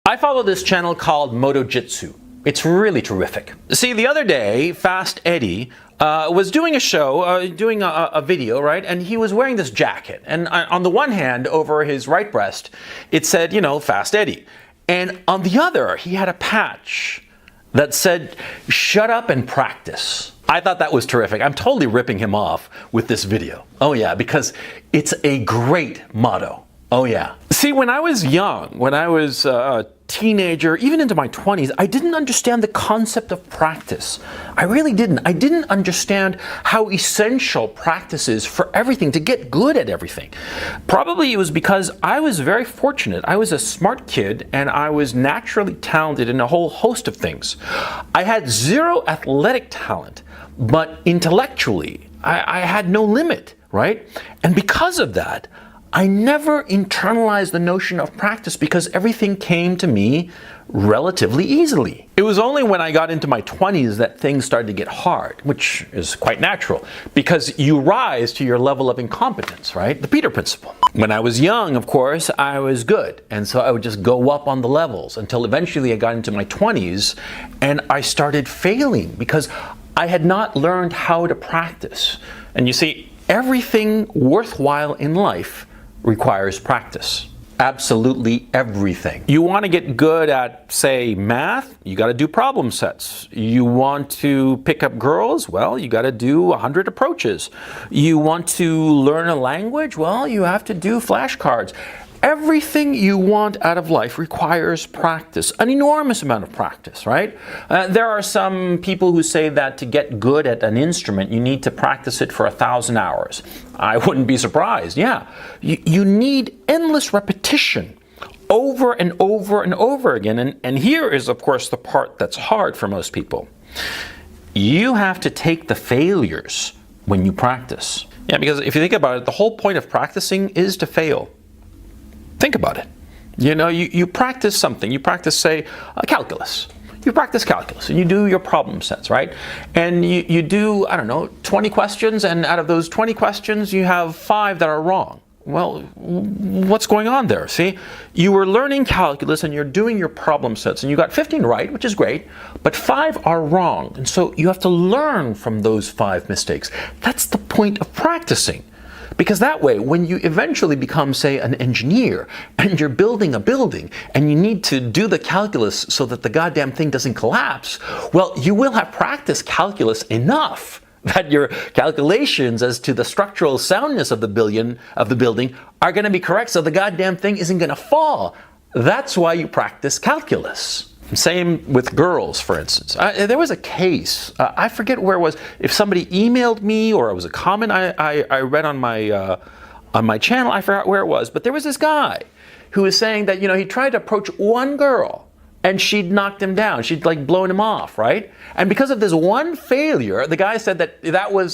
I follow this channel called Moto Jitsu. It's really terrific. See, the other day, Fast Eddie was doing a show, doing a video, right? And he was wearing this jacket. And on the one hand, over his right breast, it said, you know, Fast Eddie. And on the other, he had a patch that said, shut up and practice. I thought that was terrific. I'm totally ripping him off with this video. Oh yeah, because it's a great motto. Oh yeah. See, when I was young, when I was a teenager, even into my 20s, I didn't understand the concept of practice. I really didn't. I didn't understand how essential practice is for everything, to get good at everything. Probably it was because I was very fortunate. I was a smart kid and I was naturally talented in a whole host of things. I had zero athletic talent, but intellectually, I had no limit, right? And because of that, I never internalized the notion of practice because everything came to me relatively easily. It was only when I got into my 20s that things started to get hard, which is quite natural because you rise to your level of incompetence, right? The Peter Principle. When I was young, of course, I was good. And so I would just go up on the levels until eventually I got into my 20s and I started failing because I had not learned how to practice. And you see, everything worthwhile in life requires practice. Absolutely everything. You want to get good at, say, math? You got to do problem sets. You want to pick up girls? Well, you got to do 100 approaches. You want to learn a language? Well, you have to do flashcards. Everything you want out of life requires practice, an enormous amount of practice, right? There are some people who say that to get good at an instrument, you need to practice it for 1,000 hours. I wouldn't be surprised, yeah. You need endless repetition over and over and over again. And here is, of course, the part that's hard for most people. You have to take the failures when you practice. Yeah, because if you think about it, the whole point of practicing is to fail. Think about it. You know, you practice something. You practice, say, calculus. You practice calculus and you do your problem sets, right? And you do, I don't know, 20 questions, and out of those 20 questions, you have 5 that are wrong. Well, what's going on there? See, you were learning calculus and you're doing your problem sets and you got 15 right, which is great, but 5 are wrong. And so you have to learn from those 5 mistakes. That's the point of practicing. Because that way, when you eventually become, say, an engineer, and you're building a building, and you need to do the calculus so that the goddamn thing doesn't collapse, well, you will have practiced calculus enough that your calculations as to the structural soundness of the building are going to be correct, so the goddamn thing isn't going to fall. That's why you practice calculus. Same with girls, for instance. There was a case, I forget where it was, if somebody emailed me or it was a comment I read on my channel, I forgot where it was, but there was this guy who was saying that, you know, he tried to approach one girl and she'd knocked him down. She'd like blown him off, right? And because of this one failure, the guy said that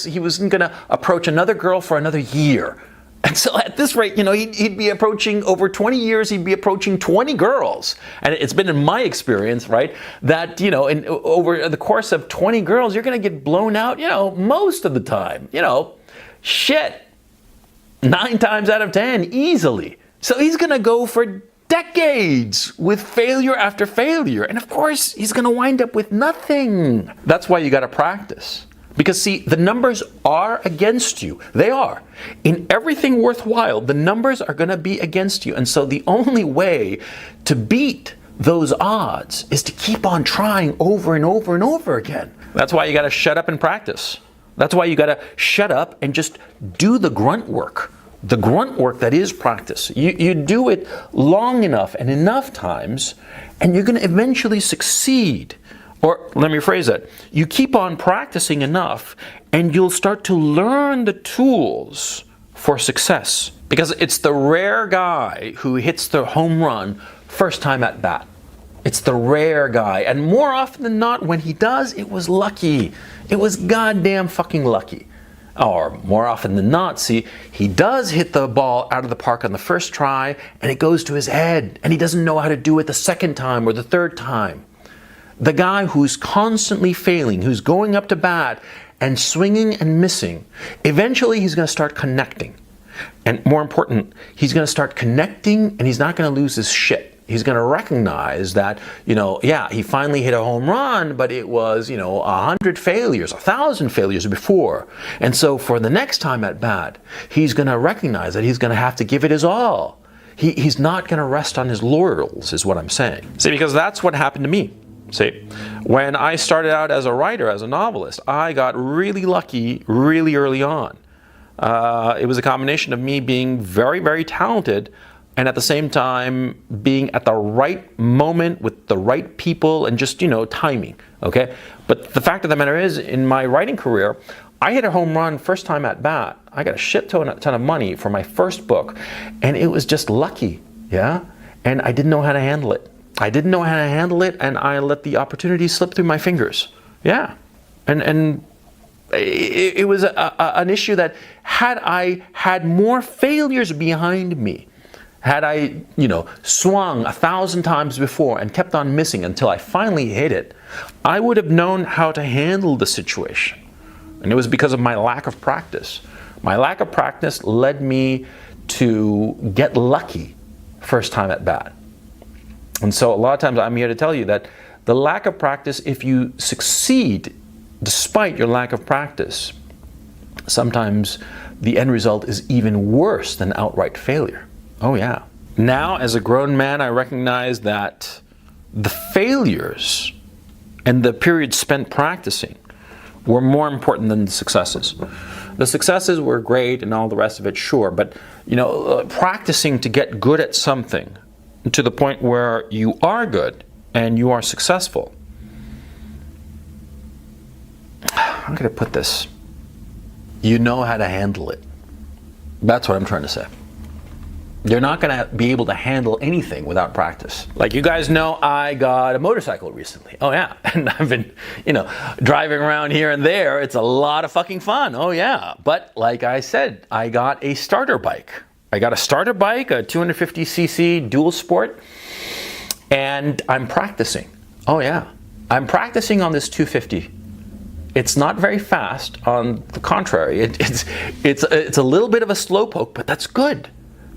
he wasn't going to approach another girl for another year. And so at this rate, you know, he'd be approaching, over 20 years, he'd be approaching 20 girls. And it's been in my experience, right, that, you know, over the course of 20 girls, you're going to get blown out, you know, most of the time. You know, shit, 9 times out of 10, easily. So he's going to go for decades with failure after failure. And of course, he's going to wind up with nothing. That's why you got to practice. Because see, the numbers are against you. They are. In everything worthwhile, the numbers are going to be against you. And so the only way to beat those odds is to keep on trying over and over and over again. That's why you got to shut up and practice. That's why you got to shut up and just do the grunt work. The grunt work that is practice. You do it long enough and enough times, and you're going to eventually succeed. Or let me rephrase that. You keep on practicing enough and you'll start to learn the tools for success. Because it's the rare guy who hits the home run first time at bat. It's the rare guy. And more often than not, when he does, it was lucky. It was goddamn fucking lucky. Or more often than not, see, he does hit the ball out of the park on the first try and it goes to his head and he doesn't know how to do it the second time or the third time. The guy who's constantly failing, who's going up to bat and swinging and missing, eventually he's going to start connecting. And more important, he's going to start connecting and he's not going to lose his shit. He's going to recognize that, yeah, he finally hit a home run, but it was, 100 failures, 1,000 failures before. And so for the next time at bat, he's going to recognize that he's going to have to give it his all. He's not going to rest on his laurels, is what I'm saying. See, because that's what happened to me. See, when I started out as a writer, as a novelist, I got really lucky really early on. It was a combination of me being very, very talented and at the same time being at the right moment with the right people and just, timing, okay? But the fact of the matter is, in my writing career, I hit a home run first time at bat. I got a shit ton of money for my first book, and it was just lucky, yeah? And I didn't know how to handle it. And I let the opportunity slip through my fingers. Yeah. And it was an issue that had I had more failures behind me, had I, swung 1,000 times before and kept on missing until I finally hit it, I would have known how to handle the situation. And it was because of my lack of practice. My lack of practice led me to get lucky first time at bat. And so a lot of times I'm here to tell you that the lack of practice, if you succeed despite your lack of practice, sometimes the end result is even worse than outright failure. Oh yeah. Now, as a grown man, I recognize that the failures and the period spent practicing were more important than the successes. The successes were great and all the rest of it, sure, but practicing to get good at something to the point where you are good and you are successful. I'm going to put this. You know how to handle it. That's what I'm trying to say. You're not going to be able to handle anything without practice. Like you guys know, I got a motorcycle recently. Oh yeah. And I've been, driving around here and there. It's a lot of fucking fun. Oh yeah. But like I said, I got a starter bike. I got a starter bike, a 250cc dual sport, and I'm practicing. Oh yeah. I'm practicing on this 250. It's not very fast. On the contrary, it's a little bit of a slowpoke, but that's good.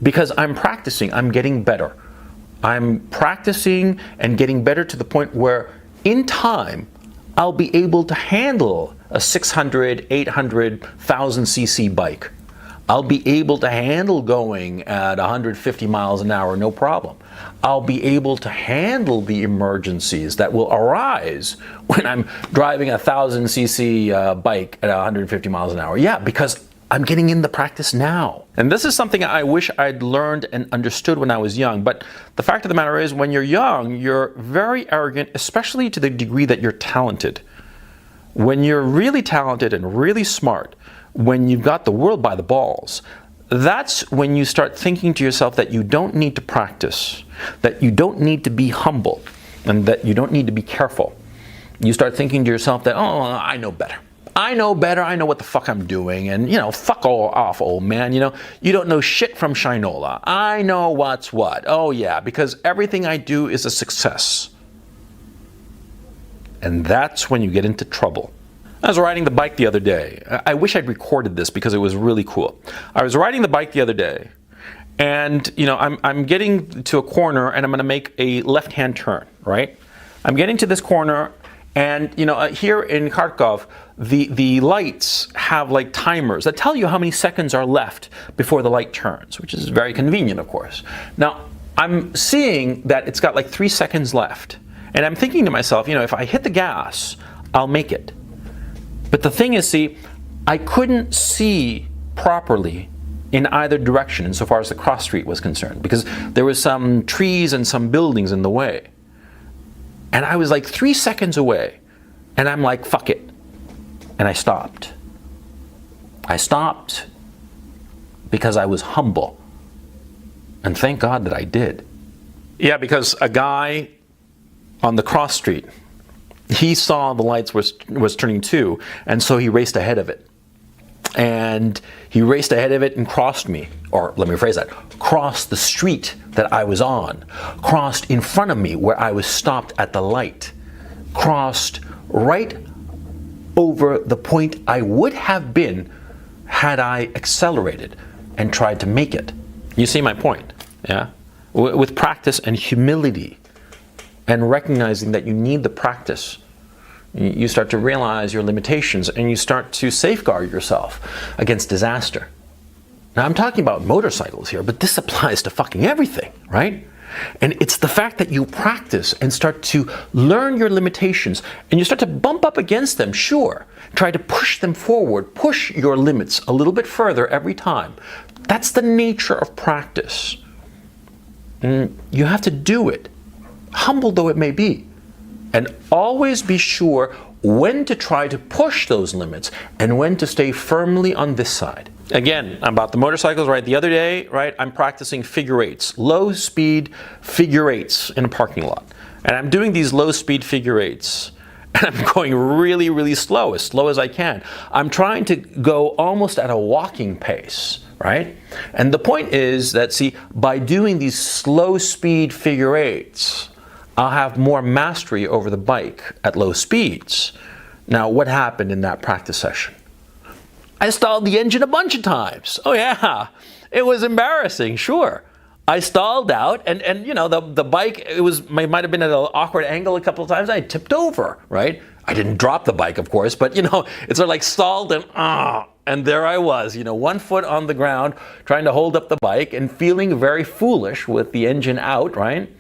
Because I'm practicing, I'm getting better. I'm practicing and getting better to the point where in time, I'll be able to handle a 600, 800, 1000cc bike. I'll be able to handle going at 150 miles an hour, no problem. I'll be able to handle the emergencies that will arise when I'm driving a 1000cc bike at 150 miles an hour. Yeah, because I'm getting in the practice now. And this is something I wish I'd learned and understood when I was young. But the fact of the matter is, when you're young, you're very arrogant, especially to the degree that you're talented. When you're really talented and really smart, when you've got the world by the balls, that's when you start thinking to yourself that you don't need to practice, that you don't need to be humble, and that you don't need to be careful. You start thinking to yourself that, oh, I know better. I know better, I know what the fuck I'm doing, and fuck all off, old man, you don't know shit from Shinola. I know what's what. Oh yeah, because everything I do is a success. And that's when you get into trouble. I was riding the bike the other day. I wish I'd recorded this because it was really cool. I was riding the bike the other day, and I'm getting to a corner and I'm gonna make a left-hand turn, right? I'm getting to this corner, and here in Kharkov, the lights have like timers that tell you how many seconds are left before the light turns, which is very convenient, of course. Now, I'm seeing that it's got like 3 seconds left, and I'm thinking to myself, if I hit the gas, I'll make it. But the thing is, see, I couldn't see properly in either direction insofar as the cross street was concerned, because there was some trees and some buildings in the way. And I was like 3 seconds away, and I'm like, fuck it. And I stopped. I stopped because I was humble. And thank God that I did. Yeah, because a guy on the cross street, he saw the lights was turning too, and so he raced ahead of it. And he raced ahead of it and crossed me, or let me rephrase that, crossed the street that I was on, crossed in front of me where I was stopped at the light, crossed right over the point I would have been had I accelerated and tried to make it. You see my point, yeah? with practice and humility and recognizing that you need the practice, you start to realize your limitations and you start to safeguard yourself against disaster. Now, I'm talking about motorcycles here, but this applies to fucking everything, right? And it's the fact that you practice and start to learn your limitations and you start to bump up against them, sure. Try to push them forward, push your limits a little bit further every time. That's the nature of practice. And you have to do it, humble though it may be. And always be sure when to try to push those limits and when to stay firmly on this side. Again, about the motorcycles, right? The other day, right, I'm practicing figure eights, low speed figure eights in a parking lot. And I'm doing these low speed figure eights and I'm going really, really slow as I can. I'm trying to go almost at a walking pace, right? And the point is that, see, by doing these slow speed figure eights, I'll have more mastery over the bike at low speeds. Now, what happened in that practice session? I stalled the engine a bunch of times. Oh yeah, it was embarrassing, sure. I stalled out and you know, the bike, it might have been at an awkward angle a couple of times. I tipped over, right? I didn't drop the bike, of course, but you know, it's sort of like stalled and there I was, you know, 1 foot on the ground, trying to hold up the bike and feeling very foolish with the engine out, right?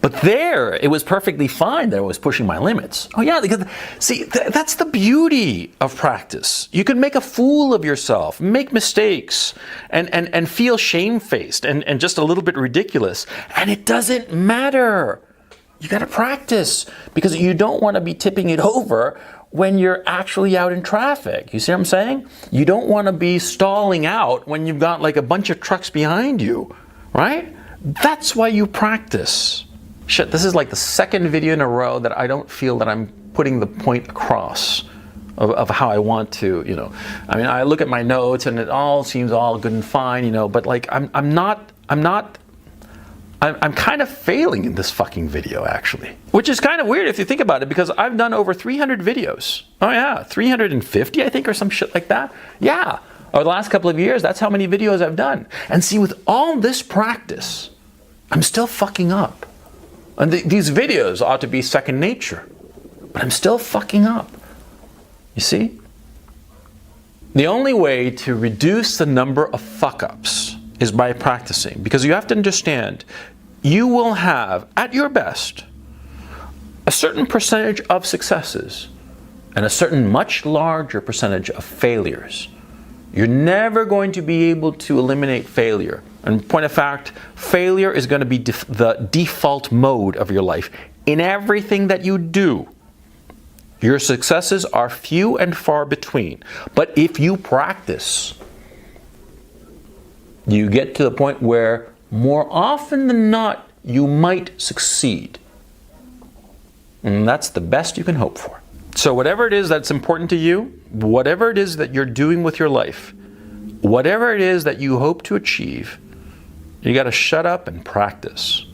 But there, it was perfectly fine that I was pushing my limits. Oh yeah, because, see, that's the beauty of practice. You can make a fool of yourself, make mistakes, and feel shamefaced and just a little bit ridiculous. And it doesn't matter. You gotta practice, because you don't want to be tipping it over when you're actually out in traffic. You see what I'm saying? You don't want to be stalling out when you've got like a bunch of trucks behind you, right? That's why you practice. Shit, this is like the second video in a row that I don't feel that I'm putting the point across of how I want to, you know. I mean, I look at my notes and it all seems all good and fine, you know, but like I'm kind of failing in this fucking video, actually. Which is kind of weird if you think about it, because I've done over 300 videos. Oh yeah, 350 I think, or some shit like that. Yeah, over the last couple of years, that's how many videos I've done. And see, with all this practice, I'm still fucking up. And these videos ought to be second nature, but I'm still fucking up. You see? The only way to reduce the number of fuck-ups is by practicing, because you have to understand, you will have, at your best, a certain percentage of successes and a certain much larger percentage of failures. You're never going to be able to eliminate failure. And point of fact, failure is going to be the default mode of your life. In everything that you do, your successes are few and far between. But if you practice, you get to the point where more often than not, you might succeed. And that's the best you can hope for. So whatever it is that's important to you, whatever it is that you're doing with your life, whatever it is that you hope to achieve, you got to shut up and practice.